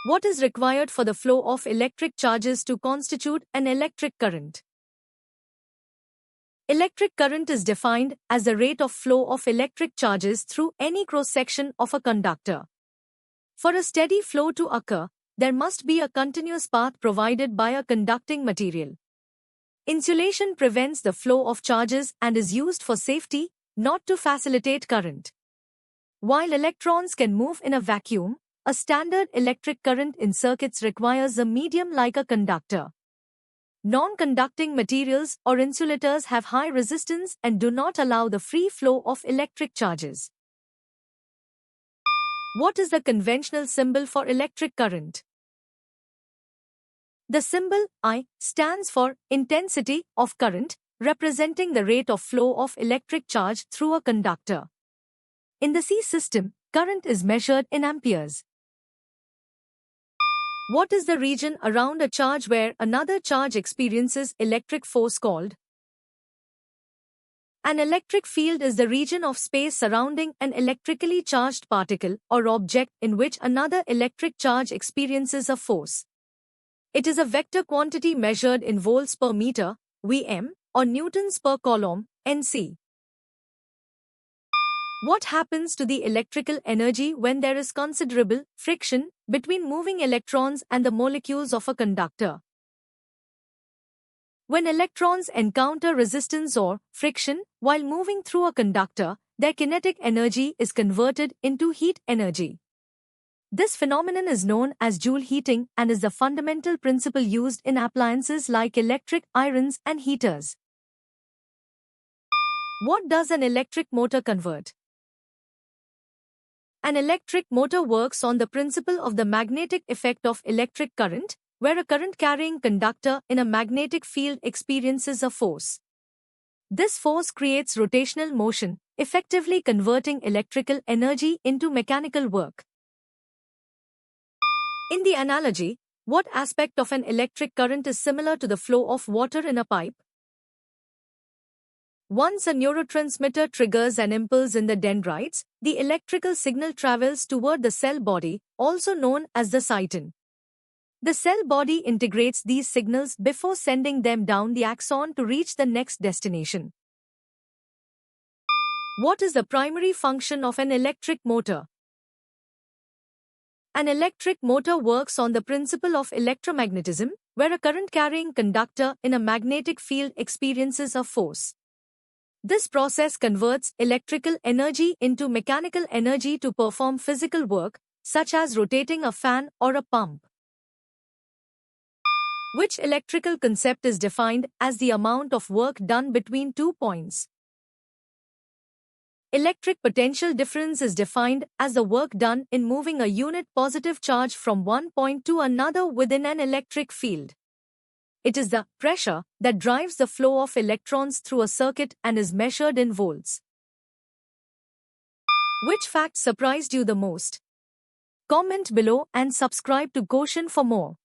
What is required for the flow of electric charges to constitute an electric current? Electric current is defined as the rate of flow of electric charges through any cross-section of a conductor. For a steady flow to occur, there must be a continuous path provided by a conducting material. Insulation prevents the flow of charges and is used for safety, not to facilitate current. While electrons can move in a vacuum, a standard electric current in circuits requires a medium like a conductor. Non-conducting materials or insulators have high resistance and do not allow the free flow of electric charges. What is the conventional symbol for electric current? The symbol I stands for intensity of current, representing the rate of flow of electric charge through a conductor. In the C system, current is measured in amperes. What is the region around a charge where another charge experiences electric force called? An electric field is the region of space surrounding an electrically charged particle or object in which another electric charge experiences a force. It is a vector quantity measured in volts per meter, Vm, or newtons per coulomb, Nc. What happens to the electrical energy when there is considerable friction between moving electrons and the molecules of a conductor? When electrons encounter resistance or friction while moving through a conductor, their kinetic energy is converted into heat energy. This phenomenon is known as Joule heating and is the fundamental principle used in appliances like electric irons and heaters. What does an electric motor convert? An electric motor works on the principle of the magnetic effect of electric current, where a current-carrying conductor in a magnetic field experiences a force. This force creates rotational motion, effectively converting electrical energy into mechanical work. In the analogy, what aspect of an electric current is similar to the flow of water in a pipe? Once a neurotransmitter triggers an impulse in the dendrites, the electrical signal travels toward the cell body, also known as the cyton. The cell body integrates these signals before sending them down the axon to reach the next destination. What is the primary function of an electric motor? An electric motor works on the principle of electromagnetism, where a current-carrying conductor in a magnetic field experiences a force. This process converts electrical energy into mechanical energy to perform physical work, such as rotating a fan or a pump. Which electrical concept is defined as the amount of work done between 2 points? Electric potential difference is defined as the work done in moving a unit positive charge from one point to another within an electric field. It is the pressure that drives the flow of electrons through a circuit and is measured in volts. Which fact surprised you the most? Comment below and subscribe to Quotient for more.